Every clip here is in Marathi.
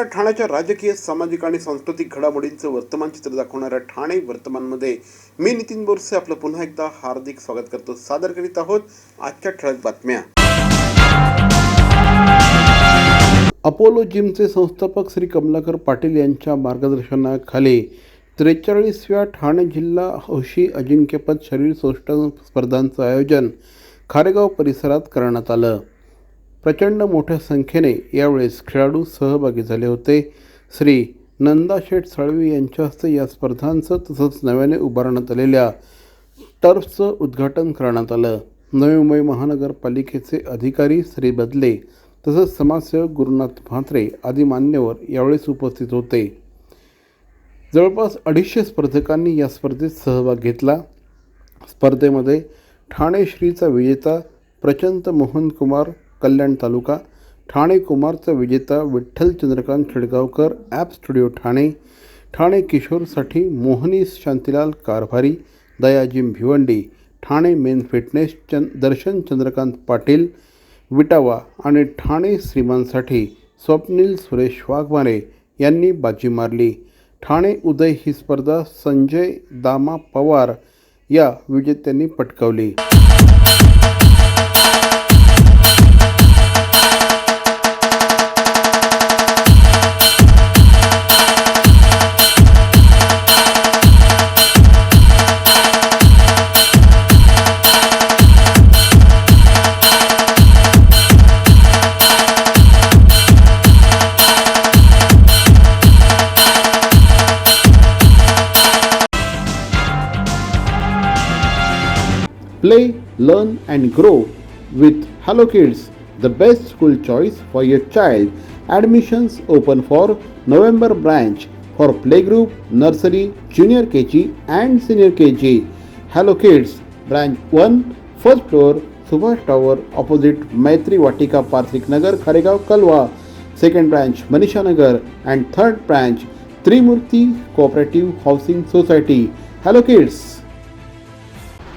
नमस्कार. ठाण्याच्या राजकीय, सामाजिक आणि सांस्कृतिक घडामोडींचं वर्तमान चित्र दाखवणाऱ्या ठाणे वर्तमानमध्ये मी नितीन बोरसे आपलं पुन्हा एकदा हार्दिक स्वागत करतो. सादर करीत आहोत आजच्या ठळक बातम्या. अपोलो जिमचे संस्थापक श्री कमलाकर पाटील यांच्या मार्गदर्शनाखाली 43व्या ठाणे जिल्हा हौशी अजिंक्यपद शरीर सौष्ठव स्पर्धांचं आयोजन खारेगाव परिसरात करण्यात आलं. प्रचंड मोठ्या संख्येने यावेळेस खेळाडू सहभागी झाले होते. श्री नंदाशेठ साळवी यांच्या हस्ते या स्पर्धांचं तसंच नव्याने उभारण्यात आलेल्या टर्फचं उद्घाटन करण्यात आलं. नवी मुंबई महानगरपालिकेचे अधिकारी श्री बदले तसंच समाजसेवक गुरुनाथ म्हात्रे आदी मान्यवर यावेळेस उपस्थित होते. जवळपास 250 स्पर्धकांनी या स्पर्धेत सहभाग घेतला. स्पर्धेमध्ये ठाणे श्रीचा विजेता प्रचंत मोहन कुमार कल्याण तालुका, ठाणे कुमारचा विजेता विठ्ठल चंद्रकांत खेडगावकर ॲप स्टुडिओ ठाणे, ठाणे किशोरसाठी मोहनी शांतीलाल कारभारी, दयाजिम भिवंडी, ठाणे मेन फिटनेस दर्शन चंद्रकांत पाटील विटावा आणि ठाणे श्रीमानसाठी स्वप्नील सुरेश वाघमारे यांनी बाजी मारली. ठाणे उदय ही स्पर्धा संजय दामा पवार या विजेत्यांनी पटकावली. Play, learn and grow with Hello Kids, the best school choice for your child. Admissions open for November branch for playgroup, nursery, junior KG and senior KG. Hello Kids, branch 1, first floor, Subhash Tower, opposite Maitri Vatika, Partrik Nagar, Kharegaon, Kalwa. Second branch, Manisha Nagar, and third branch, Trimurti Cooperative Housing Society. Hello Kids.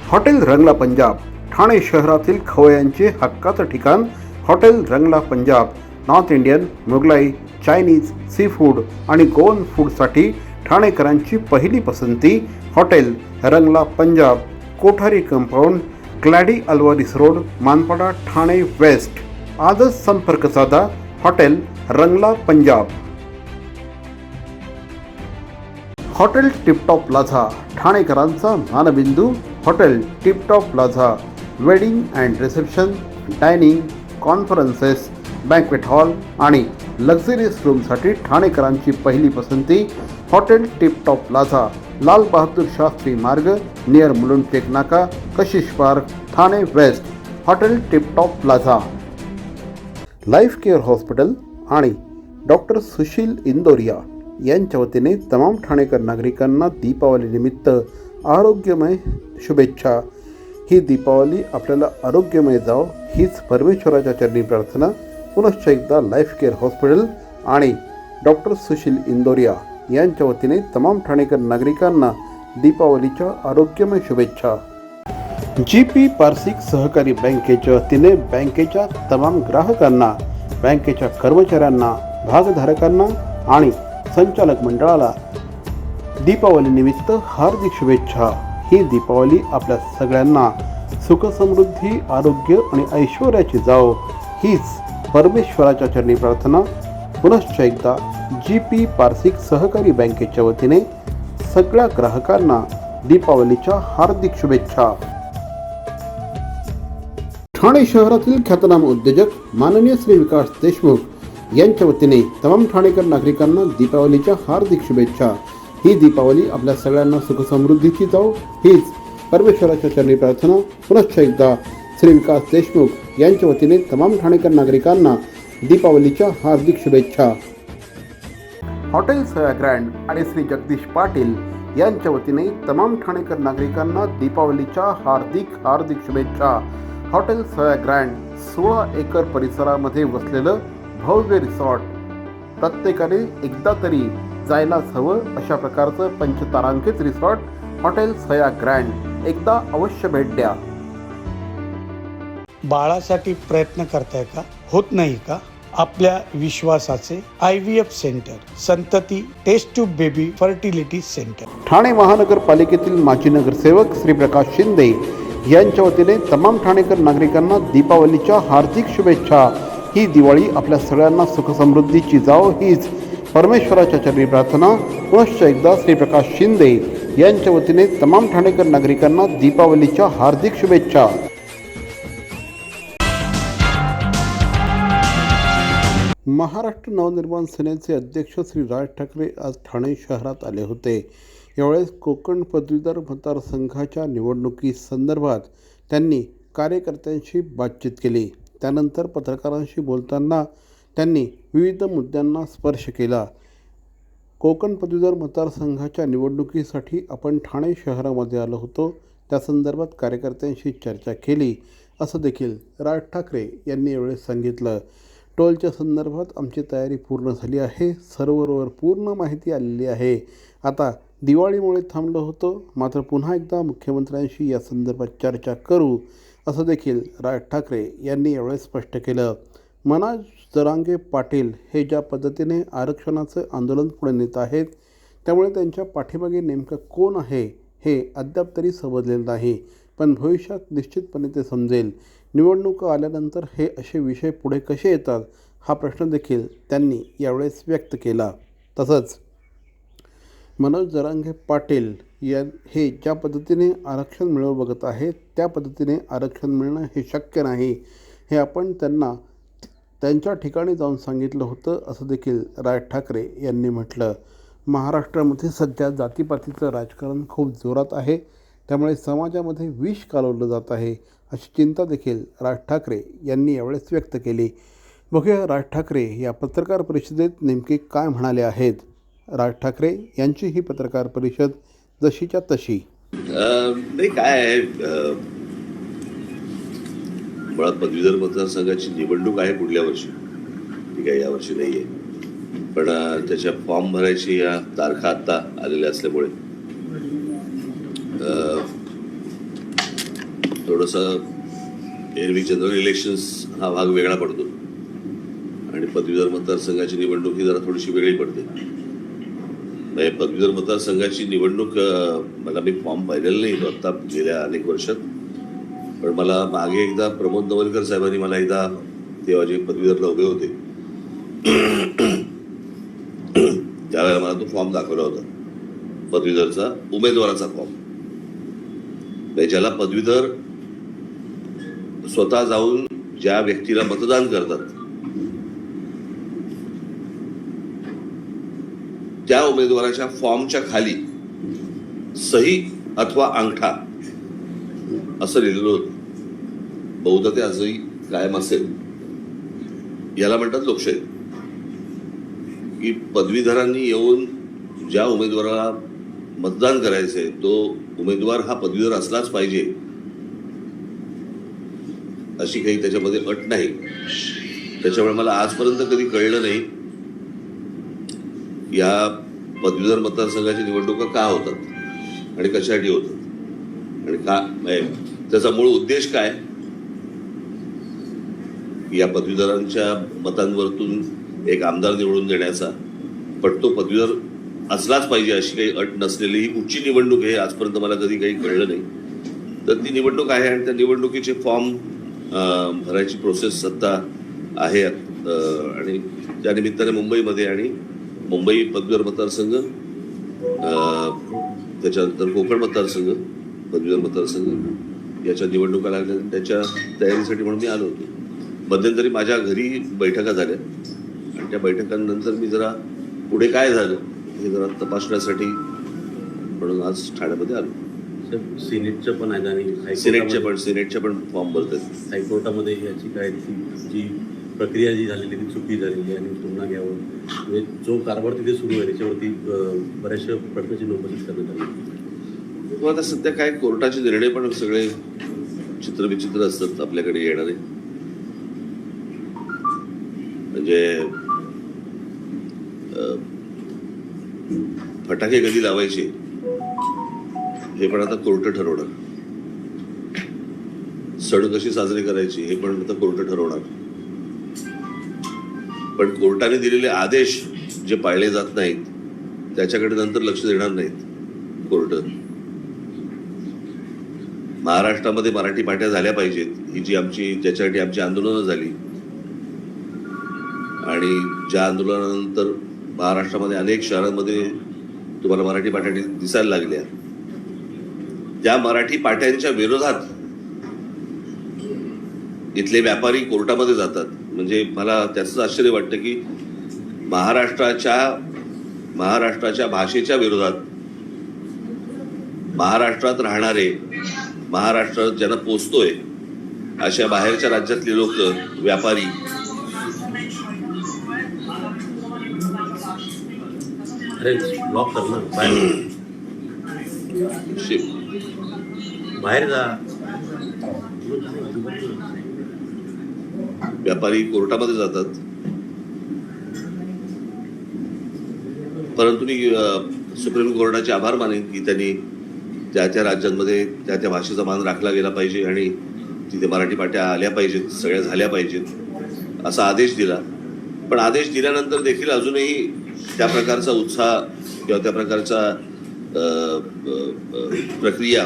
Hotel Rangla Punjab, Thane शहरातील खवय्यांचे हक्काचं ठिकाण. Hotel Rangla Punjab north Indian, Mughlai, Chinese, sea food आणि गोवन फूडसाठी ठाणेकरांची पहिली पसंती. Hotel Rangla Punjab, Kothari compound, Gladys Alvares road, Manpada, Thane west. आजच संपर्क साधा. Hotel Rangla Punjab. Hotel tiptop Plaza, ठाणेकरांचा मानबिंदू. Hotel tiptop Plaza, wedding and reception, dining, conferences, banquet hall आणि लक्झरियस रूमसाठी ठाणेकरांची पहिली पसंती. Hotel tiptop plaza, Lal Bahadur Shastri मार्ग, नियर मुलुंड टेक नाका, Kashish park, Thane west. Hotel tiptop plaza. Life care hospital आणि डॉक्टर सुशील इंदोरिया यांच्या वतीने तमाम ठाणेकर नागरिकांना दीपावलीनिमित्त आरोग्यमय शुभेच्छा. ही दीपावली आपल्याला आरोग्यमय जावो हीच परमेश्वराच्या चरणी प्रार्थना. पुनश्च एकदा लाईफ केअर हॉस्पिटल आणि डॉक्टर सुशील इंदोरिया यांच्या वतीने तमाम ठाणेकर नागरिकांना दीपावलीच्या आरोग्यमय शुभेच्छा. GP पारसिक सहकारी बँकेच्या वतीने बँकेच्या तमाम ग्राहकांना, बँकेच्या कर्मचाऱ्यांना, भागधारकांना आणि संचालक मंडळाला दीपावलीनिमित्त हार्दिक शुभेच्छा. ही दीपावली आपल्या सगळ्यांना सुख समृद्धी, आरोग्य आणि ऐश्वर्याची जावो हीच परमेश्वराच्या चरणी प्रार्थना. पुनश्च एकदा GP पारसिक सहकारी बँकेच्या वतीने सगळ्या ग्राहकांना दीपावलीच्या हार्दिक शुभेच्छा. ठाणे शहरातील ख्यातनाम उद्योजक माननीय श्री विकास देशमुख यांच्या वतीने तमाम ठाणेकर नागरिकांना दीपावलीच्या हार्दिक शुभेच्छा. ही दीपावली आपल्या सगळ्यांना सुखसमृद्धीची जावो हीच परमेश्वराच्या चरणी प्रार्थना. पुनश्च एकदा श्री विकास देशमुख यांच्या वतीने तमाम ठाणेकर नागरिकांना दीपावलीच्या हार्दिक शुभेच्छा. हॉटेल सया ग्रँड आणि श्री जगदीश पाटील यांच्या वतीने तमाम ठाणेकर नागरिकांना दीपावलीच्या हार्दिक हार्दिक शुभेच्छा. हॉटेल सया ग्रँड 16 एकर परिसरामध्ये वसलेलं भव्य रिसॉर्ट, प्रत्येकाने एकदा तरी जायलाच हवं अशा प्रकारचं पंचतारांकित रिसॉर्ट हॉटेल सया ग्रँड. एकदा अवश्य भेट द्या. बाळासाठी प्रयत्न करताय का? होत नाही का? आपल्या विश्वासाचे IVF centre, Santati test tube baby fertility centre. Thane महानगरपालिकेतील माजी नगरसेवक श्री प्रकाश शिंदे यांच्या वतीने तमाम ठाणेकर नागरिकांना दीपावलीच्या हार्दिक शुभेच्छा. ही दिवाळी आपल्या सगळ्यांना सुखसमृद्धीची जावो हीच परमेश्वराच्या चरणी प्रार्थना. पुनश्च एकदा श्री प्रकाश शिंदे यांच्या वतीने तमाम ठाणेकर नागरिकांना दीपावलीच्या हार्दिक शुभेच्छा. महाराष्ट्र नवनिर्माण सेनेचे अध्यक्ष श्री राज ठाकरे आज ठाणे शहरात आले होते. यावेळेस कोकण पदवीधर मतदारसंघाच्या निवडणुकीसंदर्भात त्यांनी कार्यकर्त्यांशी बातचीत केली. त्यानंतर पत्रकारांशी बोलताना त्यांनी विविध मुद्द्यांना स्पर्श केला. कोकण पदवीधर मतदारसंघाच्या निवडणुकीसाठी आपण ठाणे शहरामध्ये आलो होतो, त्या संदर्भात कार्यकर्त्यांशी चर्चा केली असं देखील राज ठाकरे यांनी यावेळी सांगितलं. टोलच्या संदर्भात आमची तयारी पूर्ण झाली आहे, सर्व्हरवर पूर्ण माहिती आलेली आहे. आता दिवाळीमुळे थांबलो होतो, मात्र पुन्हा एकदा मुख्यमंत्र्यांशी या संदर्भात चर्चा करू असं देखील राज ठाकरे यांनी यावेळी स्पष्ट केलं. मनोज जरांगे पाटील हे ज्या पद्धतीने आरक्षणाचं आंदोलन पुढे नेत आहेत, त्यामुळे त्यांच्या पाठीमागे नेमकं कोण आहे हे अद्याप तरी समजलेलं नाही, पण भविष्यात निश्चितपणे ते समजेल. निवडणुका आल्यानंतर हे असे विषय पुढे कसे येतात हा प्रश्न देखील त्यांनी यावेळेस व्यक्त केला. तसंच मनोज जरांगे पाटील हे ज्या पद्धतीने आरक्षण मिळवू बघत आहेत, त्या पद्धतीने आरक्षण मिळणं हे शक्य नाही, हे आपण त्यांना त्यांच्या ठिकाणी जाऊन सांगितलं होतं असं देखील राज ठाकरे यांनी म्हटलं. महाराष्ट्रामध्ये सध्या जातीपातीचं राजकारण खूप जोरात आहे, त्यामुळे समाजामध्ये विष कालवलं जात आहे अशी चिंता देखील राज ठाकरे यांनी यावेळेस व्यक्त केली. बघूया राज ठाकरे या पत्रकार परिषदेत नेमके काय म्हणाले आहेत. राज ठाकरे यांची ही पत्रकार परिषद जशीच्या तशी. नाही काय आहे, मुळात पदवीधर मतदारसंघाची निवडणूक आहे पुढल्या वर्षी, ठीक आहे, यावर्षी नाही आहे, पण त्याच्या फॉर्म भरायची या तारखा आत्ता आलेल्या असल्यामुळे थोडंसं एरवी जनरल इलेक्शन्स हा भाग वेगळा पडतो आणि पदवीधर मतदारसंघाची निवडणूक ही जरा थोडीशी वेगळी पडते. म्हणजे पदवीधर मतदारसंघाची निवडणूक मला मी फॉर्म पाहिलेला नाही आत्ता गेल्या अनेक वर्षात, पण मला मागे एकदा प्रमोद नवलकर साहेबांनी मला एकदा तेव्हा जे पदवीधरला उभे होते त्यावेळेला मला तो फॉर्म दाखवला होता, पदवीधरचा उमेदवाराचा फॉर्म. ज्याला पदवीधर स्वतः जाऊन ज्या व्यक्तीला मतदान करतात त्या उमेदवाराच्या फॉर्मच्या खाली सही अथवा अंगठा असं लिहिलेलं होतं. बहुधा ते आजही कायम असेल. याला म्हणतात लोकशाही, की पदवीधरांनी येऊन ज्या उमेदवाराला मतदान करायचंय तो उमेदवार हा पदवीधर असलाच पाहिजे अशी काही त्याच्यामध्ये अट नाही. त्याच्यामुळे मला आजपर्यंत कधी कळलं नाही या पदवीधर मतदारसंघाची निवडणुका का होतात आणि कशासाठी होतात आणि का, त्याचा मूळ उद्देश काय. या पदवीधरांच्या मतांवरतून एक आमदार निवडून देण्याचा, पण तो पदवीधर असलाच पाहिजे अशी काही अट नसलेली ही कुठची निवडणूक आहे आजपर्यंत मला कधी काही कळलं नाही. तर ती निवडणूक आहे आणि त्या निवडणुकीचे फॉर्म भरायची प्रोसेस सध्या आहे आणि त्या निमित्ताने मुंबईमध्ये आणि मुंबई पदवीधर मतदारसंघ, त्याच्यानंतर कोकण मतदारसंघ, पदवीधर मतदारसंघ याच्या निवडणुका लागल्या, त्याच्या तयारीसाठी म्हणून मी आलो होतो. मध्यंतरी माझ्या घरी बैठका झाल्या आणि त्या बैठकांनंतर मी जरा पुढे काय झालं हे जरा तपासण्यासाठी म्हणून आज ठाण्यामध्ये आलो. सिनेटच्या पण आहेत आणि सिनेटच्या पण फॉर्म भरतात. हायकोर्टामध्ये याची काय जी प्रक्रिया जी झालेली ती चुकी झालेली आणि पुन्हा घ्यावं, म्हणजे जो कारभार तिथे सुरू आहे त्याच्यावरती बऱ्याचशा प्रश्नाची नोटीस करण्यात आली. आता सध्या काय कोर्टाचे निर्णय पण सगळे चित्रविचित्र असतात आपल्याकडे येणारे. म्हणजे फटाके कधी लावायचे हे पण आता कोर्ट ठरवणार, सण कशी साजरी करायची हे पण आता कोर्ट ठरवणार. पण कोर्टाने दिलेले आदेश जे पाळले जात नाहीत त्याच्याकडे नंतर लक्ष देणार नाहीत कोर्ट. महाराष्ट्रामध्ये मराठी पाट्या झाल्या पाहिजेत ही जी ज्याच्यासाठी आमची आंदोलनं झाली आणि ज्या आंदोलनानंतर महाराष्ट्रामध्ये अनेक शहरांमध्ये तुम्हाला मराठी पाट्या दिसायला लागल्या, त्या मराठी पाट्यांच्या विरोधात इथले व्यापारी कोर्टामध्ये जातात. म्हणजे मला त्याचं आश्चर्य वाटतं की महाराष्ट्राच्या भाषेच्या विरोधात महाराष्ट्रात राहणारे, महाराष्ट्रात ज्यांना पोचतोय अशा बाहेरच्या राज्यातले लोक, व्यापारी अरे ब्लॉक कर ना, बाहेर जा. व्यापारी कोर्टामध्ये जातात. परंतु मी सुप्रीम कोर्टाचे आभार मानेन की त्यांनी त्या त्या राज्यांमध्ये त्या त्या भाषेचा मान राखला गेला पाहिजे आणि तिथे मराठी पाट्या आल्या पाहिजेत, सगळ्या झाल्या पाहिजेत असा आदेश दिला. पण आदेश दिल्यानंतर देखील अजूनही त्या प्रकारचा उत्साह किंवा त्या प्रकारचा प्रक्रिया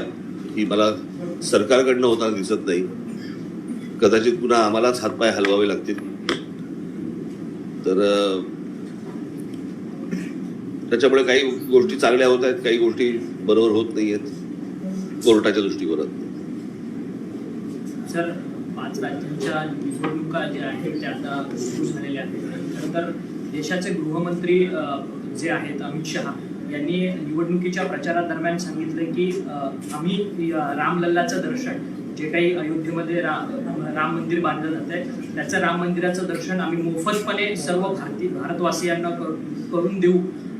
ही मला सरकारकडनं होताना दिसत नाही. कदाचित पुन्हा आम्हालाच हातपाय हलवावे लागतील. तर त्याच्यामुळे काही गोष्टी चांगल्या होत आहेत, काही गोष्टी बरोबर होत नाही आहेत कोर्टाच्या दृष्टिकोनात. सर, 5 राज्यांच्या निवडणुका ज्या आहेत त्या आता सुरू झालेल्या आहेत. खरं तर देशाचे गृहमंत्री जे आहेत अमित शहा यांनी निवडणुकीच्या प्रचारादरम्यान सांगितलं की आम्ही रामलल्लाचं दर्शन, जे काही अयोध्येमध्ये राम मंदिर बांधलं जात आहे त्याचं राम मंदिराचं दर्शन आम्ही मोफतपणे सर्व भारतवासियांना करून देऊ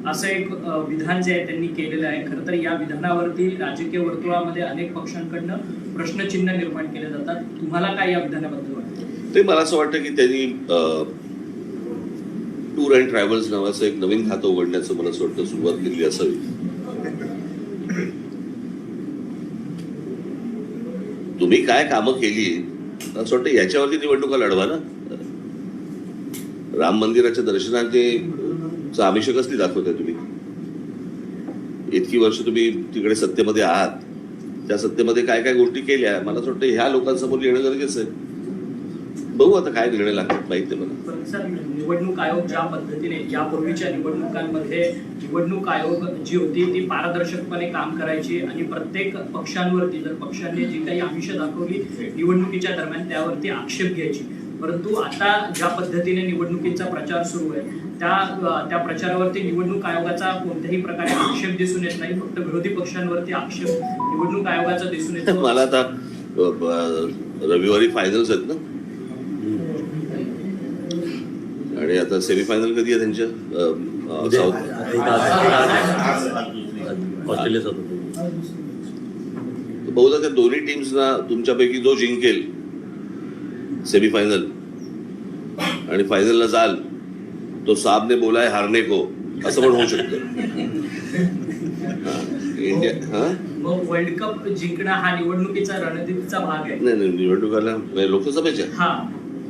असं एक विधान जे आहे त्यांनी केलेलं आहे. खरं तर या विधानावरती राजकीय वर्तुळामध्ये अनेक पक्षांकडनं प्रश्नचिन्ह निर्माण केले जातात. तुम्हाला काय या विधानाबद्दल वाटतं? ते मला असं वाटतं की त्यांनी टूर अँड ट्रॅव्हल्स नावाचं एक नवीन खातं उघडण्याचं मला असं वाटतं सुरुवात केली असावी. तुम्ही काय कामं केली असं वाटतं याच्यावरती निवडणुका लढवा ना. राम मंदिराच्या दर्शनाचे आमिष कसली दाखवताय तुम्ही? इतकी वर्ष तुम्ही तिकडे सत्तेमध्ये आहात, त्या सत्तेमध्ये काय काय गोष्टी केल्या मला असं वाटतं ह्या लोकांसमोर येणं गरजेचं आहे. बघू आता काय निर्णय लागतात माहित नाही मला. सर, निवडणूक आयोग ज्या पद्धतीने यापूर्वीच्या निवडणुकांमध्ये निवडणूक आयोग जी होती ती पारदर्शकपणे काम करायची आणि प्रत्येक पक्षांवरती जर पक्षांनी जी काही आमिष दाखवली निवडणुकीच्या दरम्यान त्यावरती आक्षेप घ्यायची. परंतु आता ज्या पद्धतीने निवडणुकीचा प्रचार सुरू आहे त्या प्रचारावरती निवडणूक आयोगाचा कोणत्याही प्रकारे आक्षेप दिसून येत नाही. फक्त विरोधी पक्षांवरती आक्षेप निवडणूक आयोगाचा दिसून येतो. मला आता रविवारी फायनल्स आहेत ना, आणि आता सेमीफायनल कधी आहे त्यांच्या? बहुधा त्या दोन्ही टीम्सना तुमच्यापैकी जो जिंकेल सेमीफायनल आणि फायनलला जाल तो सामने बोला है हारने को असं पण होऊ शकतं. इंडिया वर्ल्ड कप जिंकणं हा निवडणुकीचा रणनीतीचा भाग आहे. नाही, निवडणुकाला लोकसभेच्या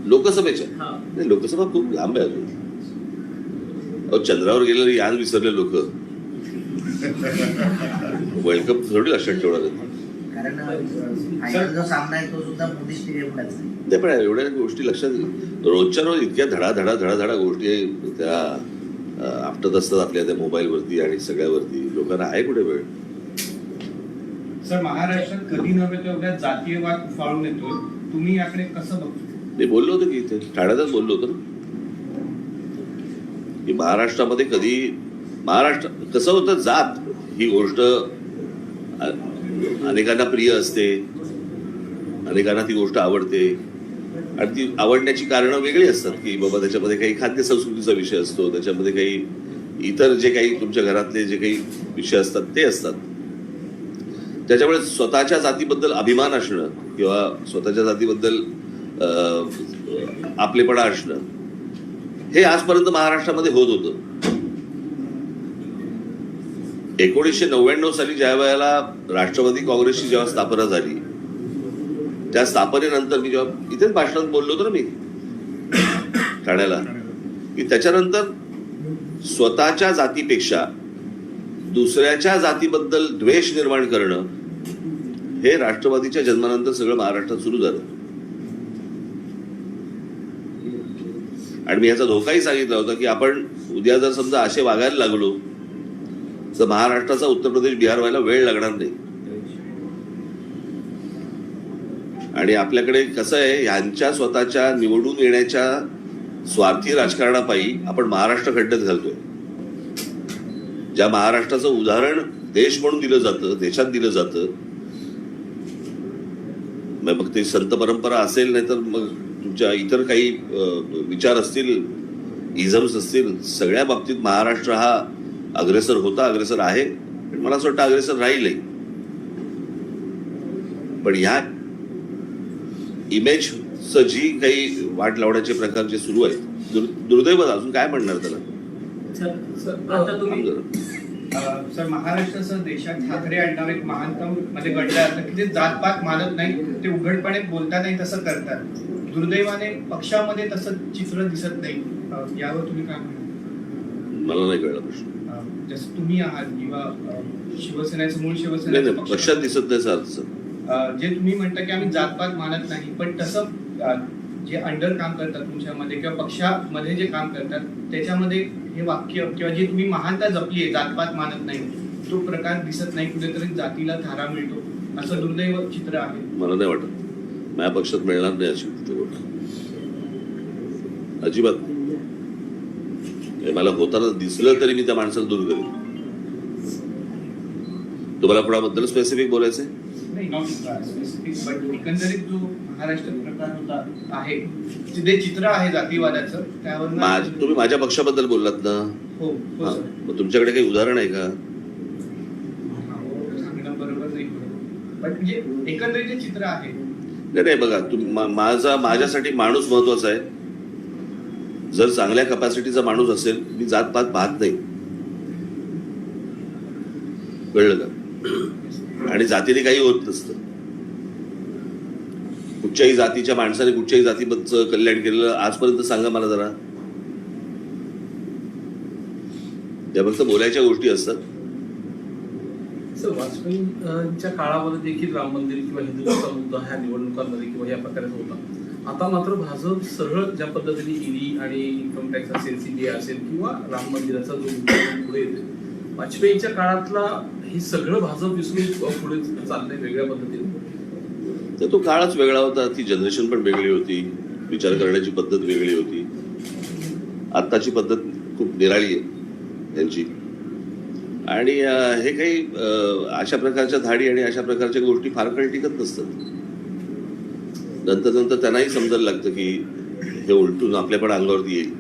नाही, लोकसभा खूप लांब आहे अजून. चंद्रावर गेलेले यान विसरले लोक वर्ल्ड कप थोडी लक्षात ठेवणार. ते पण एवढ्या गोष्टी लक्षात रोजच्या रोज इतक्या धडा गोष्टी त्या आपटत असतात आपल्या त्या मोबाईलवरती आणि सगळ्यावरती. लोकांना आहे कुठे वेळ? सर, महाराष्ट्रात कधी नव्हे तेवढ्या जातीयवाद उफाळून येतोय, तुम्ही याकडे कसं बघतो? मी बोललो होतो की इथे ठाण्यातच बोललो होतो ना की महाराष्ट्रामध्ये महाराष्ट्र कसं होतं, जात ही गोष्ट अनेकांना प्रिय असते, अनेकांना ती गोष्ट आवडते आणि ती आवडण्याची कारणं वेगळी असतात की बाबा त्याच्यामध्ये काही खाद्य संस्कृतीचा विषय असतो, त्याच्यामध्ये काही इतर जे काही तुमच्या घरातले जे काही विषय असतात ते असतात. त्याच्यामुळे स्वतःच्या जातीबद्दल अभिमान असणं किंवा स्वतःच्या जातीबद्दल आपलेपणा असणं हे आजपर्यंत महाराष्ट्रामध्ये होत होतं. 1999 साली ज्या वेळेला राष्ट्रवादी काँग्रेसची जेव्हा स्थापना झाली त्या स्थापनेनंतर मी जेव्हा इथेच भाषणात बोललो होतो ना मी ठाण्याला, की त्याच्यानंतर स्वतःच्या जातीपेक्षा दुसऱ्याच्या जातीबद्दल द्वेष निर्माण करणं हे राष्ट्रवादीच्या जन्मानंतर सगळं महाराष्ट्रात सुरू झालं. आणि मी याचा धोकाही सांगितला होता की आपण उद्या जर समजा असे वागायला लागलो तर महाराष्ट्राचा उत्तर प्रदेश बिहार व्हायला वेळ लागणार नाही. आणि आपल्याकडे कसं आहे, ह्यांच्या स्वतःच्या निवडून येण्याच्या स्वार्थी राजकारणापायी आपण महाराष्ट्र खड्ड्यात घालतोय. ज्या महाराष्ट्राचं उदाहरण देश म्हणून दिलं जातं, देशात दिलं जातं, मग ते संत परंपरा असेल नाही तर मग तुमच्या इतर काही विचार असतील, इझम्स असतील, सगळ्या बाबतीत महाराष्ट्र हा अग्रेसर होता, अग्रेसर आहे, मला असं वाटतं अग्रेसर राहीलही. पण ह्या इमेजचं जी काही वाट लावण्याचे प्रकार जे सुरू आहेत, दुर्दैव अजून काय म्हणणार त्याला. आता तुम्ही सर, महाराष्ट्रासह देशात ठाकरे आणणार एक महानतम मध्ये घडलं जातं की ते जातपात मानत नाही, ते उघडपणे बोलता नाही, तसं करतात. दुर्दैवाने पक्षामध्ये तसं चित्र दिसत नाही. यावर तुम्ही काय म्हणता? मला नाही कळलं प्रश्न. जसं तुम्ही आहात किंवा शिवसेनेचं मूळ नाही शिवसेनेचं नाही, पक्षात दिसत नाही सर. जे तुम्ही म्हणता की आम्ही जातपात मानत नाही, पण तसं जे अंडर काम करतात तुमच्यामध्ये किंवा पक्षामध्ये जे काम करतात त्याच्यामध्ये हे वाक्य किंवा जे तुम्ही महानता जपली आहे, जातपात मानत नाही, तो प्रकार दिसत नाही. कुठेतरी जातीला थारा मिळतो असं दुर्दैव चित्र आहे. मला नाही वाटत माझ्या पक्षात मिळणार नाही अशी गोष्ट, अजिबात. मला होताना दिसलं तरी मी त्या माणसाला दूर करेन. तुम्हाला कोणाबद्दल स्पेसिफिक बोलायचंय? नाही, नॉट स्पेसिफिक, बट एकंदरीत जो महाराष्ट्र प्रकार होता आहे, जे चित्र आहे जातीवादाचं, त्यावर तुम्ही माझ्या पक्षाबद्दल बोललात ना. हो हा, सर. मग तुमच्याकडे काही उदाहरण आहे का? सांगणं बरोबर नाही, पण म्हणजे एकंदरीत जे चित्र आहे. नाही बघा, माझ्यासाठी माणूस महत्वाचा आहे. जर चांगल्या कपॅसिटीचा माणूस असेल, मी जातपात पाहत नाही, कळलं का? आणि जातीने काही होत नसतं. कुठच्याही जातीच्या माणसाने कुठच्याही जातीबद्दल कल्याण केलेलं आजपर्यंत सांगा मला जरा. त्या फक्त बोलायच्या गोष्टी असतात. सर, वाजपेयींच्या काळामध्ये देखील राम मंदिर किंवा हिंदुत्वाचा मुद्दा ह्या निवडणुकांमध्ये किंवा या प्रकारे होता. आता मात्र भाजप सरळ ज्या पद्धतीने ईडी आणि इन्कम टॅक्स असेल, सीबीआय असेल किंवा राम मंदिराचा जो मुद्दा पुढे येतो, वाजपेयींच्या काळातला हे सगळं भाजप विसरून पुढे चाललंय वेगळ्या पद्धतीने. तर तो काळच वेगळा होता, ती जनरेशन पण वेगळी होती, विचार करण्याची पद्धत वेगळी होती. आत्ताची पद्धत खूप निराळी आहे त्यांची. आणि हे काही अशा प्रकारच्या धाडी आणि अशा प्रकारच्या गोष्टी फार काळ टिकत नसतात. नंतर त्यांनाही समजायला लागतं की हे उलटून आपल्या पण अंगावरती येईल.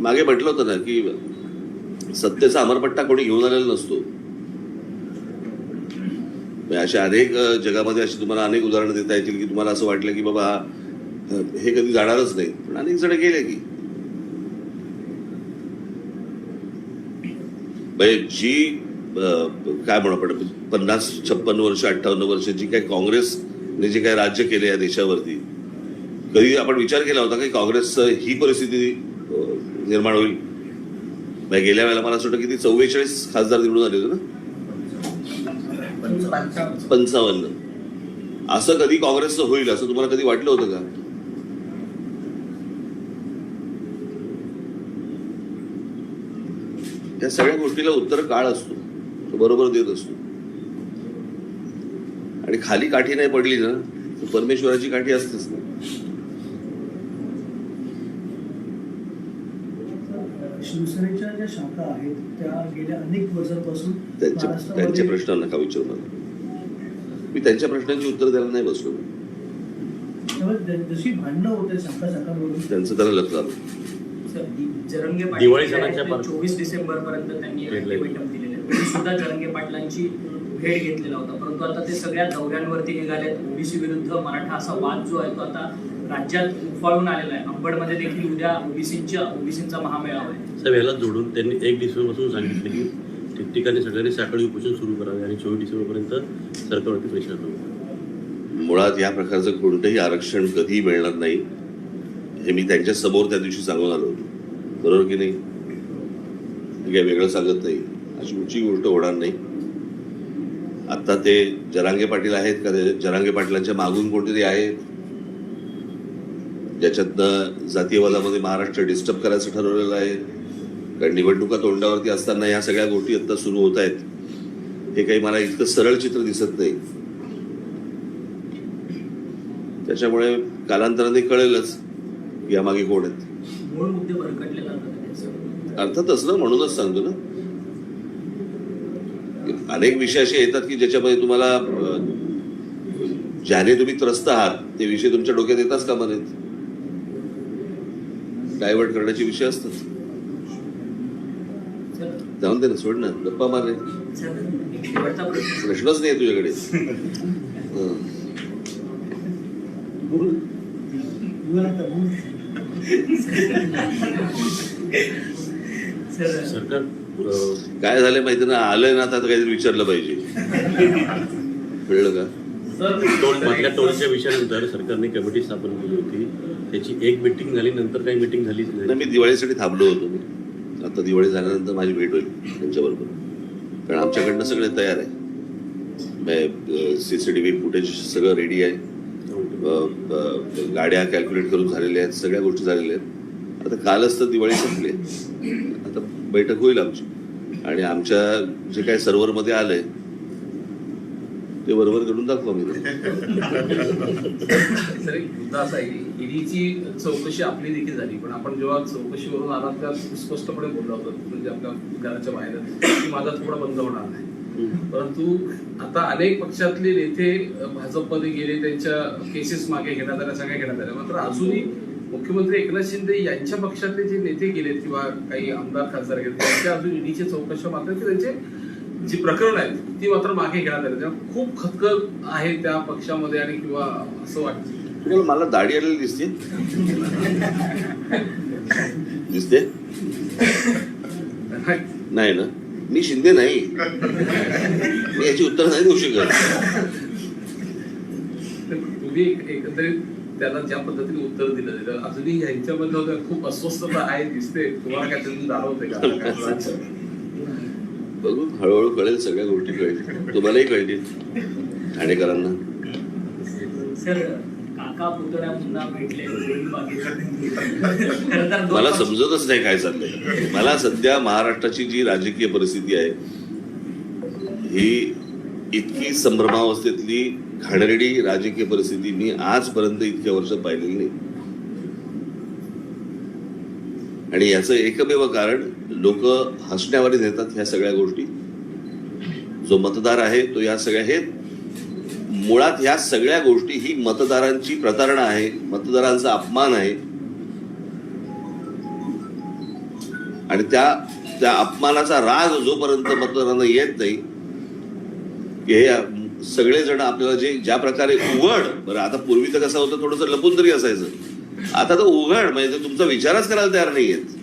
मागे म्हटलं होतं ना की सत्तेचा अमरपट्टा कोणी घेऊन आलेला नसतो. अशा अनेक जगामध्ये अशी तुम्हाला अनेक उदाहरणं देता येतील की तुम्हाला असं वाटलं की बाबा हे कधी जाणारच नाही, पण अनेक जण गेले की. जी काय म्हणू आपण 50-56 वर्ष 58 वर्ष जी काही काँग्रेसने जे काही राज्य केले या देशावरती, कधी आपण विचार केला होता की काँग्रेस ही परिस्थिती निर्माण होईल? गेल्या वेळेला मला असं वाटतं किती 44 खासदार निवडून आले होते ना, 55. असं कधी काँग्रेसचं होईल असं तुम्हाला कधी वाटलं होतं का? या सगळ्या गोष्टीला उत्तर काळ असतो, तो बरोबर देत असतो. आणि खाली काठी नाही पडली ना, परमेश्वराची काठी असतेच ना. शिवसेनेच्या ज्या शाखा आहेत त्या गेल्या अनेक वर्षांपासून त्यांच्या प्रश्नांना नका विचारू मला. मी त्यांच्या प्रश्नांची उत्तर द्यायला नाही बसलो. जशी भांडणं होते शाखांवरून त्यांचं त्याला लक्ष आलं. जरंगे दिवाळी पाटील सणाच्या 24 डिसेंबर पर्यंत त्यांनी अल्टिमेटम दिलेले. मी सुद्धा जरंगे पाटलांची भेट घेतलेला होता, परंतु आता ते सगळ्या दौऱ्यांवरती निघालेत. ओबीसी विरुद्ध मराठा असा वाद जो आहे तो आता राज्यात उफाळून आलेला आहे. अंबडमध्ये देखील उद्या ओबीसींचा महामेळावा आहे. साहेब, याला जोडून त्यांनी 1 डिसेंबरपासून सांगितलं की ठिकठिकाणी सगळ्यांनी साखळी उपोषण सुरू करावे आणि 24 डिसेंबरपर्यंत सरकारवरती प्रेशर ठेवू. मुळात या प्रकारचं कोणतंही आरक्षण कधी मिळणार नाही. हे मी त्यांच्या समोर त्या दिवशी सांगून आलो होतो, बरोबर की नाही? मी काही वेगळं सांगत नाही, अशी कुठची गोष्ट होणार नाही. आता ते जरांगे पाटील आहेत का? जरांगे पाटलांच्या मागून कोणतरी आहेत ज्याच्यातनं जातीयवादामध्ये महाराष्ट्र डिस्टर्ब करायचं ठरवलेलं आहे. कारण निवडणुका तोंडावरती असताना ह्या सगळ्या गोष्टी आता सुरू होत आहेत. हे काही मला इतकं सरळ चित्र दिसत नाही. त्याच्यामुळे कालांतराने कळेलच यामागे कोण आहेत. मूळ मुद्दे भरकटले जातात. अर्थातच ना, म्हणूनच सांगतो ना, अनेक विषय असे येतात की ज्याच्यामध्ये तुम्हाला ज्याने तुम्ही त्रस्त आहात ते विषय तुमच्या डोक्यात येताच कामा नयेत. डायव्हर्ट करण्याचे विषय असतात. जाऊन दे ना, सोड ना, गप्पा मारणे शेवटचा प्रश्न. प्रश्नच नाही तुझ्याकडे. सर, सरकार काय झालं माहिती ना, आलंय ना, आता काहीतरी विचारलं पाहिजे. कळलं का? मधल्या टोलच्या विषयानंतर सरकारने कमिटी स्थापन केली होती. त्याची एक मिटिंग झाली, नंतर काही मिटिंग झालीच नाही, नाही. मी दिवाळीसाठी थांबलो होतो. मी आता दिवाळी झाल्यानंतर माझी भेट होईल त्यांच्याबरोबर. कारण आमच्याकडनं सगळे तयार आहे. CCTV फुटेज सगळं रेडी आहे. गाड्या कॅल्क्युलेट करून झालेल्या आहेत, सगळ्या गोष्टी झालेल्या आहेत. आता कालच तर दिवाळी संपली. आता बैठक होईल आमची, आणि आमच्या जे काही सर्व्हरमध्ये आलंय ते बरोबर करून दाखवा मी. सर, एक मुद्दा असा आहे, ईडीची चौकशी आपली देखील झाली, पण आपण जेव्हा चौकशीवरून आलात त्या स्पष्टपणे बोलला होता, म्हणजे आपल्या घराच्या बाहेर, की माझा थोडा बंद होणार नाही. परंतु आता अनेक पक्षातले नेते भाजपमध्ये गेले, त्यांच्या केसेस मागे घेण्यात आल्या, सगळ्या घेण्यात आल्या. मात्र अजूनही मुख्यमंत्री एकनाथ शिंदे यांच्या पक्षातले जे नेते गेलेत किंवा काही आमदार खासदार गेले, त्यांच्या अजून ईडीच्या चौकशा मात्र त्यांचे जी प्रकरण आहेत ती मात्र मागे घेण्यात आली. तेव्हा खूप खतखत आहे त्या पक्षामध्ये, आणि किंवा असं वाटतं तुम्हाला मला दाढी आलेली दिसते दिसते नाही ना? मी शिंदे नाही, मी याची उत्तर नाही देऊ शकत. तुम्ही एकंदरीत त्याला ज्या पद्धतीने उत्तर दिलं, तर अजूनही ह्यांच्यामध्ये खूप अस्वस्थता आहे दिसते. तुम्हाला काय त्यातून जाणवतंय का? बघू, हळूहळू कळेल, सगळ्या गोष्टी कळतील, तुम्हालाही कळतील, ठाणेकरांना. सर, काका पुतळ्या पुन्हा भेटले. मला समजतच नाही काय चाललंय. मला सध्या महाराष्ट्राची जी राजकीय परिस्थिती आहे ही इतकी संभ्रमावस्थेतली घाणेरडी राजकीय परिस्थिती मी आजपर्यंत इतक्या वर्ष पाहिलेली नाही. आणि याचं एकमेव कारण, लोक हसण्यावारी नेतात ह्या सगळ्या गोष्टी. जो मतदार आहे तो या सगळ्या, हे मुळात ह्या सगळ्या गोष्टी ही मतदारांची प्रतारणा आहे, मतदारांचा अपमान आहे. आणि त्या अपमानाचा राग जोपर्यंत मतदारांना येत नाही, की हे सगळेजण आपल्याला ज्या प्रकारे उघड, बरं आता पूर्वी तर कसं होतं, थोडंसं लपून तरी असायचं, आता तर उघड म्हणजे तुमचा विचारच करायला तयार नाहीयेत.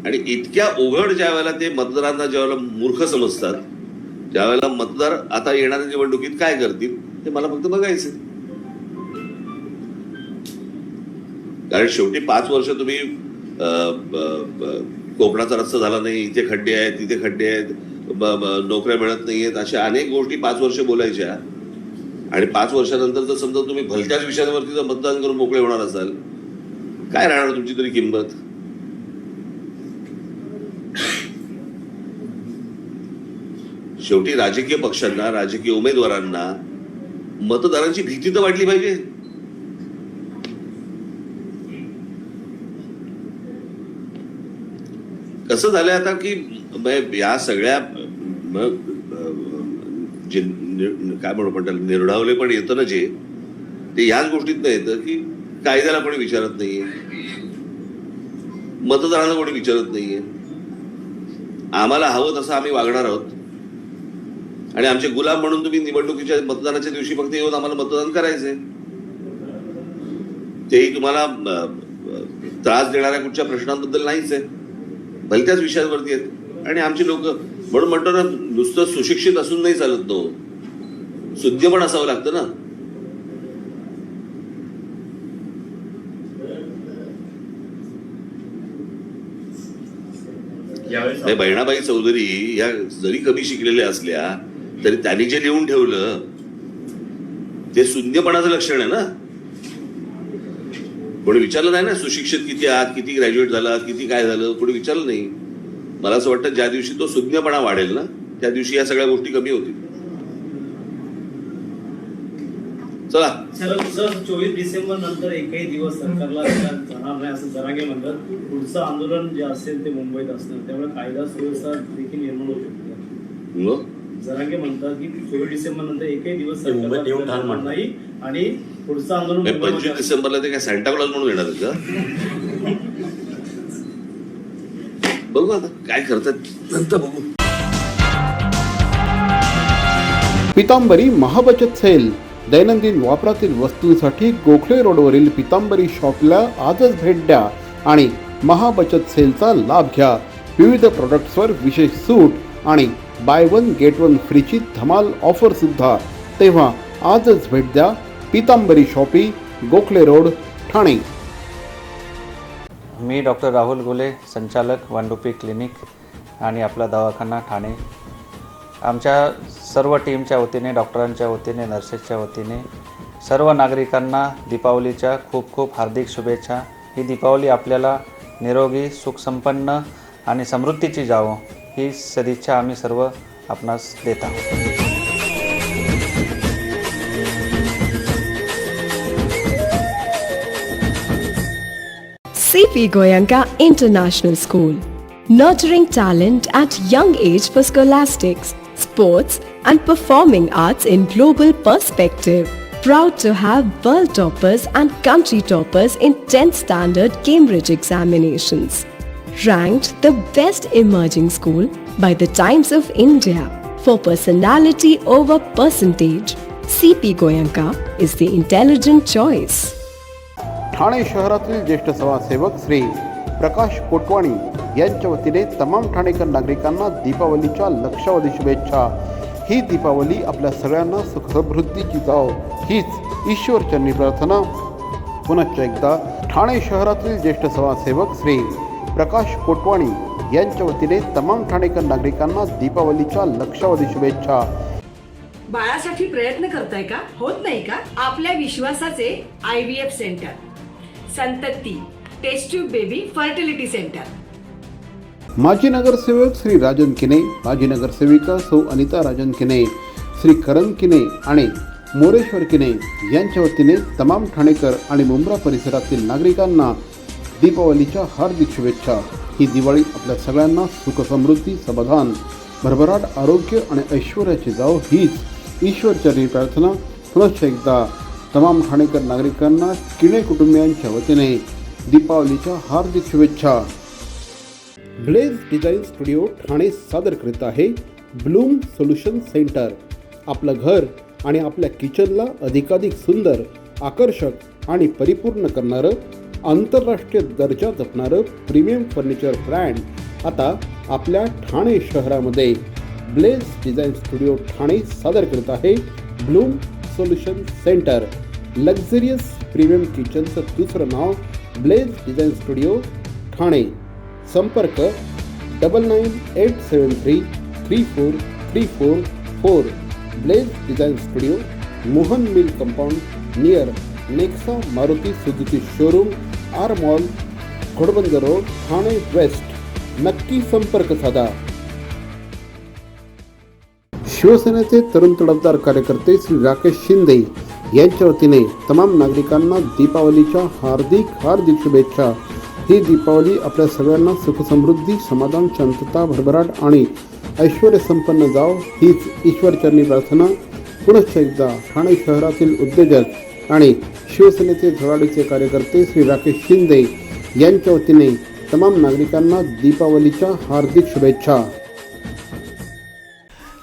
आणि इतक्या उघड ज्या वेळेला ते मतदारांना ज्या वेळेला मूर्ख समजतात, ज्या वेळेला मतदार आता येणाऱ्या निवडणुकीत काय करतील ते मला फक्त बघायचं. कारण शेवटी 5 वर्ष तुम्ही कोकणाचा रस्ता झाला नाही, इथे खड्डे आहेत, तिथे खड्डे आहेत, नोकऱ्या मिळत नाहीयेत, अशा अनेक गोष्टी 5 वर्ष बोलायच्या. आणि 5 वर्षानंतर जर समजा तुम्ही भलत्याच विषयांवरती जर मतदान करून मोकळे होणार असाल, काय राहणार तुमची तरी किंमत? शेवटी राजकीय पक्षांना, राजकीय उमेदवारांना मतदारांची भीती तर वाटली पाहिजे. कसं झालंय आता की या सगळ्या जे काय म्हणू पण त्याला निर्ढावले पण येतं ना, जे ते याच गोष्टीतनं येतं की कायद्याला कोणी विचारत नाहीये, मतदारांना कोणी विचारत नाहीये. आम्हाला हवं तसं आम्ही वागणार आहोत, आणि आमचे गुलाम म्हणून तुम्ही निवडणुकीच्या मतदानाच्या दिवशी फक्त येऊन आम्हाला मतदान करायचंय. तेही तुम्हाला त्रास देणाऱ्या कुठच्या प्रश्नांबद्दल नाहीच आहे, भलत्याच विषयांवरती आहेत. आणि आमची लोक, म्हणून म्हणतो ना, नुसतं सुशिक्षित असून नाही चालत. तो शुद्ध पण असावं लागतं ना. बहिणाबाई चौधरी या जरी कमी शिकलेल्या असल्या तरी त्यांनी जे लिहून ठेवलं ते शून्यपणाचं लक्षण आहे ना. कोणी विचारलं नाही ना सुशिक्षित किती आहात, किती ग्रॅज्युएट झालात, किती काय झालं, कोणी विचारलं नाही. मला असं वाटतं ज्या दिवशी तो शून्यपणा वाढेल ना त्या दिवशी या सगळ्या गोष्टी कमी होतील. चला सर 24 डिसेंबर नंतर एकही दिवस सरकारला जाणार नाही असं जरांगे म्हणतात. पुढचं आंदोलन जे असेल ते मुंबईत असणार, त्यामुळे कायदा सुव्यवस्था देखील निर्माण होऊ शकते. जरांगे म्हणतात की 24 डिसेंबर नंतर एकही दिवस मुंबईत येऊन ठाण मांडणार नाही आणि पुढचं आंदोलन 25 डिसेंबरला ते काय सॅन्टा क्लॉज म्हणून येणार आहेत का? बघू आता काय करतात नंतर बघू. पितांबरी महाबचत सेल. दैनंदिन वापरातील वस्तूंसाठी गोखले रोडवरील पितांबरी शॉपला आजच भेट द्या आणि महाबचत सेलचा लाभ घ्या. विविध प्रोडक्ट्सवर विशेष सूट आणि बाय वन गेट वन फ्रीची धमाल ऑफर सुद्धा. तेव्हा आजच भेट द्या पितांबरी शॉपी, गोखले रोड, ठाणे. मी डॉक्टर राहुल गुले, संचालक वनरुपी क्लिनिक आणि आपला दवाखाना ठाणे. आमच्या सर्व टीमच्या वतीने, डॉक्टरांच्या वतीने, नर्सेसच्या वतीने सर्व नागरिकांना दीपावलीच्या खूप खूप हार्दिक शुभेच्छा. ही दीपावली आपल्याला निरोगी, सुखसंपन्न आणि समृद्धीची जावो ही सदिच्छा आम्ही सर्व आपणास देत आहोत. CP Goenka International School, nurturing talent at young age for scholastics, sports and performing arts in global perspective. Proud to have world toppers and country toppers in 10th standard Cambridge examinations. Ranked the best emerging school by the Times of India for personality over percentage. CP Goenka is the intelligent choice. Thane शहरातील ज्येष्ठ समाजसेवक श्री प्रकाश कोटवाणी यांच्या वतीने तमाम ठाणेकर नागरिकांना दीपावलीच्या लक्षावधी शुभेच्छा. ही दीपावली आपल्या सगळ्यांना सुखसमृद्धीची जावो हीच ईश्वरचरणी प्रार्थना. पुनश्च एकदा ठाणे शहरातील ज्येष्ठ समाजसेवक श्री प्रकाश कोटवाणी यांच्या वतीने तमाम ठाणेकर नागरिकांना दीपावलीच्या लक्षावधी शुभेच्छा. बाळासाठी प्रयत्न करताय का? होत नाही का? आपल्या विश्वासाचे IVF centre, Santati test tube baby fertility centre. माजी नगरसेवक श्री राजन किने, माजी नगरसेविका सौ अनिता राजन किने, श्री करण किने आणि मोरेश्वर किने यांच्या वतीने तमाम ठाणेकर आणि मुंब्रा परिसरातील नागरिकांना दीपावलीच्या हार्दिक शुभेच्छा. ही दिवाळी आपल्या सगळ्यांना सुखसमृद्धी, समाधान, भरभराट, आरोग्य आणि ऐश्वर्याची जावो हीच ईश्वरचरणी प्रार्थना. पुनश्च एकदा तमाम ठाणेकर नागरिकांना किणे कुटुंबियांच्या वतीने दीपावलीच्या हार्दिक शुभेच्छा. ब्लेज डिझाईन स्टुडिओ ठाणे सादर करीत आहे ब्लूम सोल्युशन सेंटर. आपलं घर आणि आपल्या किचनला अधिकाधिक सुंदर, आकर्षक आणि परिपूर्ण करणारं, आंतरराष्ट्रीय दर्जा जपणारं प्रीमियम फर्निचर ब्रँड आता आपल्या ठाणे शहरामध्ये. ब्लेज डिझाईन स्टुडिओ ठाणे सादर करत आहे bloom solution centre. Luxurious premium किचनचं दुसरं नाव ब्लेज डिझाईन स्टुडिओ ठाणे. संपर्क 9987334344. Blaze design studio, Mohan mill compound near Nexa Maruti Suzuki showroom, R mall, Ghodbunder road, Thane west. नक्की संपर्क साधा. शिवसेनेचे तरुण तडफदार कार्यकर्ते श्री राकेश शिंदे यांच्या वतीने तमाम नागरिकांना दीपावलीच्या हार्दिक शुभेच्छा. ही दीपावली आपल्या सगळ्यांना सुखसमृद्धी, समाधान, शांतता, भरभराट आणि ऐश्वर संपन्न जाव हीच ईश्वरचरणी प्रार्थना. पुनश्च एकदा ठाणे शहरातील उद्योजक आणि शिवसेनेचे धडाडीचे कार्यकर्ते श्री राकेश शिंदे यांच्या वतीने तमाम नागरिकांना दीपावलीच्या हार्दिक शुभेच्छा.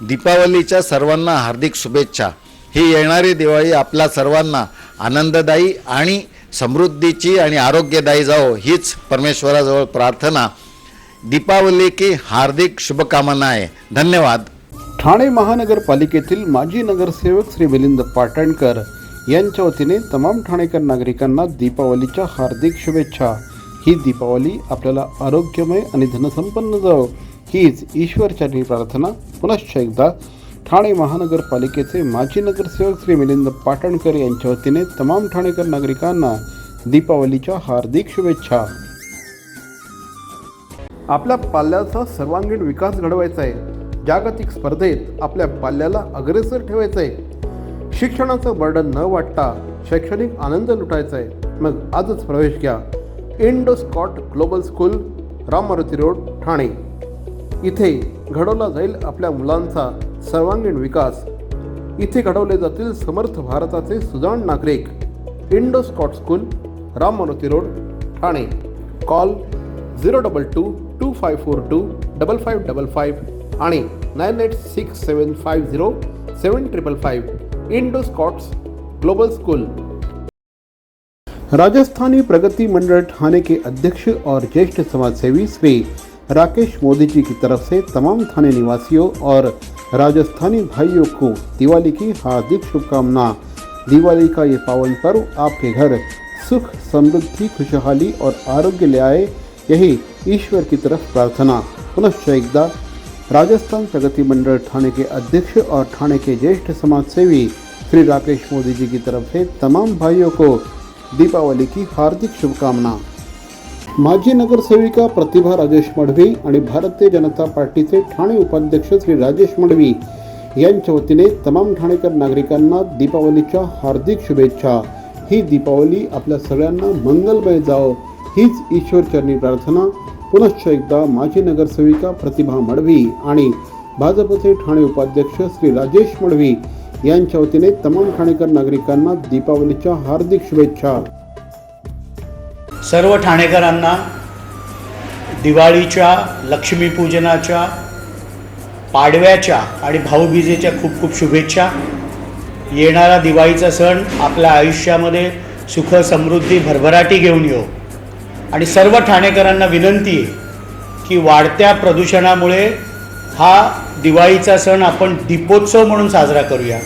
दीपावलीच्या सर्वांना हार्दिक शुभेच्छा. ही येणारी दिवाळी आपल्या सर्वांना आनंददायी आणि समृद्धीची आणि आरोग्यदायी जावो हीच परमेश्वराजवळ प्रार्थना. दीपावली की हार्दिक शुभकामनाएं. धन्यवाद. ठाणे महानगरपालिकेतील माजी नगरसेवक श्री मिलिंद पाटणकर यांच्या वतीने तमाम ठाणेकर नागरिकांना दीपावलीच्या हार्दिक शुभेच्छा. ही दीपावली आपल्याला आरोग्यमय आणि धनसंपन्न जावो हीच ईश्वरचरणी प्रार्थना. पुनश्च एकदा ठाणे महानगरपालिकेचे माजी नगरसेवक श्री मिलिंद पाटणकर यांच्या वतीने तमाम ठाणेकर नागरिकांना दीपावलीच्या हार्दिक शुभेच्छा. आपल्या पाल्याचा सर्वांगीण विकास घडवायचा आहे. जागतिक स्पर्धेत आपल्या पाल्याला अग्रेसर ठेवायचं आहे. शिक्षणाचं बर्डन न वाटता शैक्षणिक आनंद लुटायचा आहे. मग आजच प्रवेश घ्या Indo Scott global school, Ram Maruti road, Thane. इथे घडवला जाईल आपल्या मुलांचा सर्वांगीण विकास. इथे घडवले जातील समर्थ भारताचे सुजाण नागरिक. Indo Scott School, Ram Maruti road, Thane. Call 02225425555 आणि 9867507555. Indo Scotts Global School. Rajasthani Pragati Mandal Thane के अध्यक्ष और ज्येष्ठ समाजसेवी श्री राकेश मोदी जी की तरफ से तमाम थाने निवासियों और राजस्थानी भाइयों को दिवाली की हार्दिक शुभकामना. दिवाली का ये पावन पर्व आपके घर सुख, समृद्धि, खुशहाली और आरोग्य ले आए, यही ईश्वर की तरफ प्रार्थना. पुनश्च एकदा राजस्थान प्रगति मंडल ठाणे के अध्यक्ष और ठाणे के ज्येष्ठ समाजसेवी श्री राकेश मोदी जी की तरफ से तमाम भाइयों को दीपावली की हार्दिक शुभकामना. माजी नगरसेविका प्रतिभा राजेश मडवी आणि भारतीय जनता पार्टीचे ठाणे उपाध्यक्ष श्री राजेश मडवी यांच्या वतीने तमाम ठाणेकर नागरिकांना दीपावलीच्या हार्दिक शुभेच्छा. ही दीपावली आपल्या सगळ्यांना मंगलमय जावो हीच ईश्वरचरणी प्रार्थना. पुनश्च एकदा माजी नगरसेविका प्रतिभा मडवी आणि भाजपचे ठाणे उपाध्यक्ष श्री राजेश मडवी यांच्या वतीने तमाम ठाणेकर नागरिकांना दीपावलीच्या हार्दिक शुभेच्छा. सर्व ठाणेकरांना दिवाळीच्या, लक्ष्मीपूजनाच्या, पाडव्याच्या आणि भाऊबीजेच्या खूप खूप शुभेच्छा. येणारा दिवाळीचा सण आपल्या आयुष्यामध्ये सुख, समृद्धी, भरभराटी घेऊन येऊ. आणि सर्व ठाणेकरांना विनंती आहे की वाढत्या प्रदूषणामुळे हा दिवाळीचा सण आपण दीपोत्सव म्हणून साजरा करूया.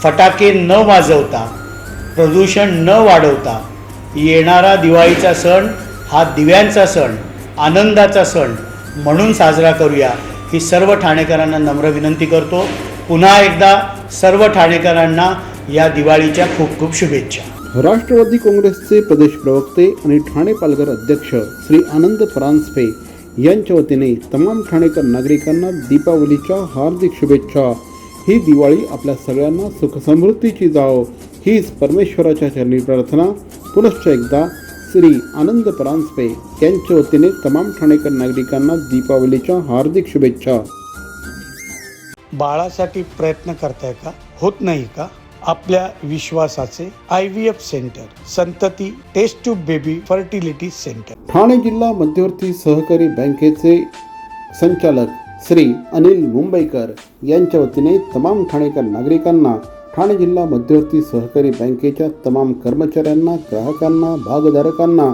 फटाके न वाजवता, प्रदूषण न वाढवता येणारा दिवाळीचा सण हा दिव्यांचा सण, आनंदाचा सण म्हणून साजरा करूया ही सर्व ठाणेकरांना नम्र विनंती करतो. पुन्हा एकदा सर्व ठाणेकरांना या दिवाळीच्या खूप खूप शुभेच्छा. राष्ट्रवादी काँग्रेसचे प्रदेश प्रवक्ते आणि ठाणे पालघर अध्यक्ष श्री आनंद परांजपे यांच्या वतीने तमाम ठाणेकर नागरिकांना दीपावलीच्या हार्दिक शुभेच्छा. ही दिवाळी आपल्या सगळ्यांना सुखसमृद्धीची जावो हीच परमेश्वराच्या चरणी प्रार्थना. पुनश्च एकदा श्री आनंद परांजपे यांच्या वतीने तमाम ठाणेकर नागरिकांना दीपावलीच्या हार्दिक शुभेच्छा. बाळासाठी प्रयत्न करताय का? होत नाही का? आपल्या विश्वासाचे IVF centre, Santati test tube baby fertility centre. Thane जिल्हा मध्यवर्ती सहकारी बँकेचे संचालक श्री अनिल मुंबईकर यांच्या वतीने तमाम ठाणेकर नागरिकांना, ठाणे जिल्हा मध्यवर्ती सहकारी बँकेच्या तमाम कर्मचाऱ्यांना, ग्राहकांना, भागधारकांना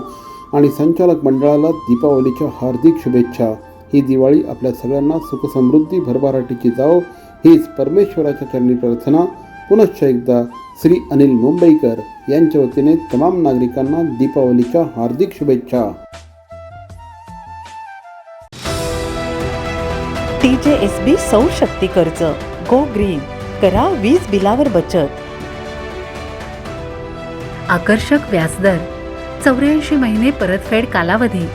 आणि संचालक मंडळाला दीपावलीच्या हार्दिक शुभेच्छा. ही दिवाळी आपल्या सगळ्यांना सुखसमृद्धी, भरभराटीची जावो हीच परमेश्वराच्या चरणी प्रार्थना. पुनश्च एकदा श्री अनिल मुंबईकर यांच्या वतीने तमाम नागरिकांना दीपावलीच्या हार्दिक शुभेच्छा. TJSB सौर शक्ती कर्ज, गो ग्रीन, करा वीज बिलावर बचत. आकर्षक व्याजदर, 84 महिने परतफेड कालावधी,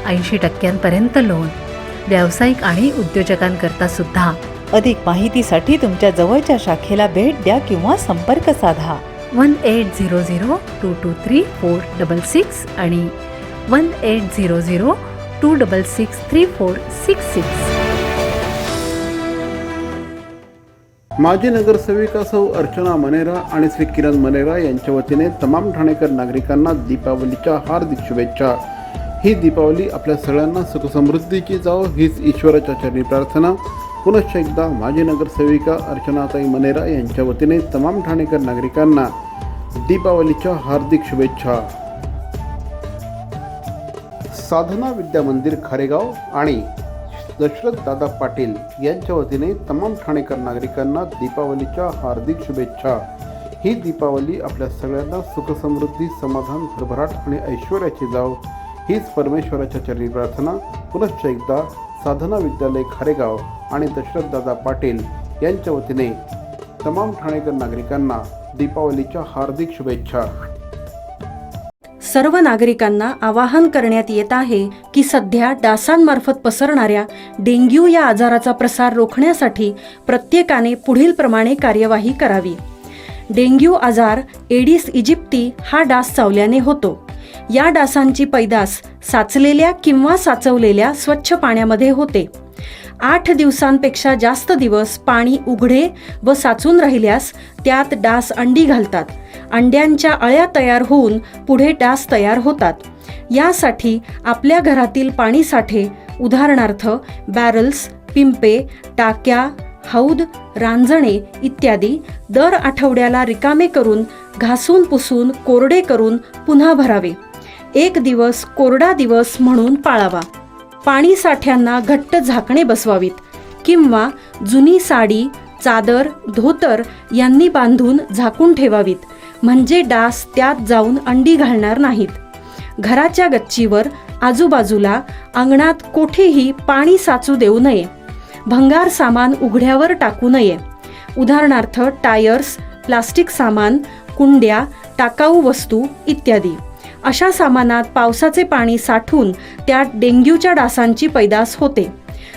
80% लोन, व्यावसायिक आणि उद्योजकांकरता सुद्धा. अधिक माहितीसाठी तुमच्या जवळच्या शाखेला भेट द्या किंवा संपर्क साधा. 1800-223-466 आणि 1800-266-3466. माजी नगरसेविका सौ अर्चना मनेरा आणि श्री किरण मनेरा यांच्या वतीने तमाम ठाणेकर नागरिकांना दीपावलीच्या हार्दिक शुभेच्छा. ही दीपावली आपल्या सगळ्यांना सुखसमृद्धीची जावो हीच ईश्वराच्या चरणी प्रार्थना. पुनश्च एकदा माजी नगरसेविका अर्चनाताई मनेरा यांच्या वतीने तमाम ठाणेकर नागरिकांना दीपावलीच्या हार्दिक शुभेच्छा. साधना विद्या मंदिर खारेगाव आणि दशरथ दादा पाटील यांच्या वतीने तमाम ठाणेकर नागरिकांना दीपावलीच्या हार्दिक शुभेच्छा। ही दीपावली आपल्या सगळ्यांना सुखसमृद्धी, समाधान, भरभराट आणि ऐश्वर्याची जाव हीच परमेश्वराच्या चरणी प्रार्थना। पुनश्च एकदा साधना विद्यालय खारेगाव आणि दशरथ दादा पाटील यांच्या वतीने तमाम ठाणेकर नागरिकांना दीपावलीच्या हार्दिक शुभेच्छा। सर्व नागरिकांना आवाहन करण्यात येत आहे की सध्या डासांमार्फत पसरणाऱ्या डेंग्यू या आजाराचा प्रसार रोखण्यासाठी प्रत्येकाने पुढील प्रमाणे कार्यवाही करावी। डेंग्यू आजार एडिस इजिप्ती हा डास चावल्याने होतो। या डासांची पैदास साचलेल्या किंवा साचवलेल्या स्वच्छ पाण्यामध्ये होते। 8 दिवसांपेक्षा जास्त दिवस पाणी उघडे व साचून राहिल्यास त्यात डास अंडी घालतात। अंड्यांच्या अळ्या तयार होऊन पुढे डास तयार होतात। यासाठी आपल्या घरातील पाणी साठे उदाहरणार्थ बॅरल्स, पिंपे, टाक्या, हौद, रांजणे इत्यादी दर आठवड्याला रिकामे करून घासून पुसून कोरडे करून पुन्हा भरावे। 1 दिवस कोरडा दिवस म्हणून पाळावा। पाणी साठ्यांना घट्ट झाकणे बसवावीत किंवा जुनी साडी, चादर, धोतर यांनी बांधून झाकून ठेवावीत, म्हणजे डास त्यात जाऊन अंडी घालणार नाहीत। घराच्या गच्चीवर, आजूबाजूला, अंगणात कोठेही पाणी साचू देऊ नये। भंगार सामान उघड्यावर टाकू नये, उदाहरणार्थ टायर्स, प्लास्टिक सामान, कुंड्या, टाकाऊ वस्तू इत्यादी। अशा सामानात पावसाचे पाणी साठून त्यात डेंग्यूच्या डासांची पैदास होते।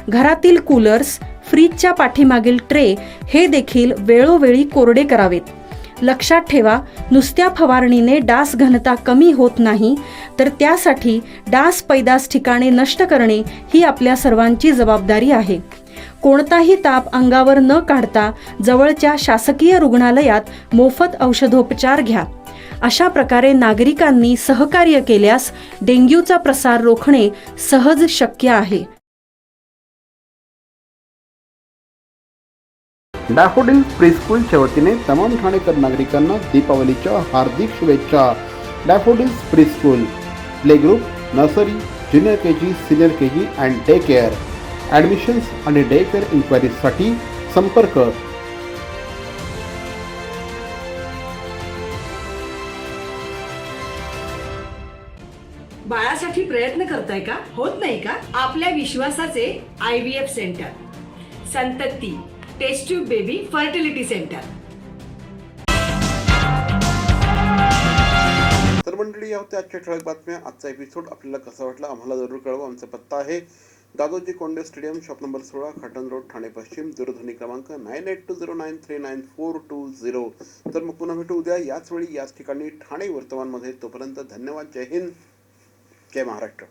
घरातील कूलर्स, फ्रीजच्या पाठीमागील ट्रे हे देखील वेळोवेळी कोरडे करावेत। लक्षात ठेवा, नुसत्या फवारणीने डास घनता कमी होत नाही, तर त्यासाठी डास पैदास ठिकाणे नष्ट करणे ही आपल्या सर्वांची जबाबदारी आहे। कोणताही ताप अंगावर न काढता जवळच्या शासकीय रुग्णालयात मोफत औषधोपचार घ्या। अशा प्रकारे नागरिकांनी सहकार्य केल्यास डेंग्यूचा प्रसार रोखणे सहज शक्य आहे। डॅफोडिल प्रीस्कूलच्या वतीने तमाम ठाणेकर नागरिकांना दीपावलीच्या हार्दिक शुभेच्छा। Daffodil preschool, play group, nursery, junior KG, senior KG and day care. Admissions आणि डे केअर इन्क्वायरीजसाठी संपर्क बाळासाठी प्रयत्न करताय का? होत नाही का? आपल्या विश्वासाचे IVF centre, Santati test tube baby fertility centre. तर मंडळी, या होत्या आजच्या ठळक बातम्या। आजचा एपिसोड आपल्याला कसा वाटला आम्हाला जरूर कळवा। आमचा पत्ता आहे Dadoji Konde stadium, shop number 16, Khatan road, Thane पश्चिम। दूरध्वनी क्रमांक 9820939420। तर मग पुन्हा भेटू उद्या याच वेळी याच ठिकाणी ठाणे वर्तमानमध्ये। तोपर्यंत धन्यवाद। जय हिंद, जय महाराष्ट्र।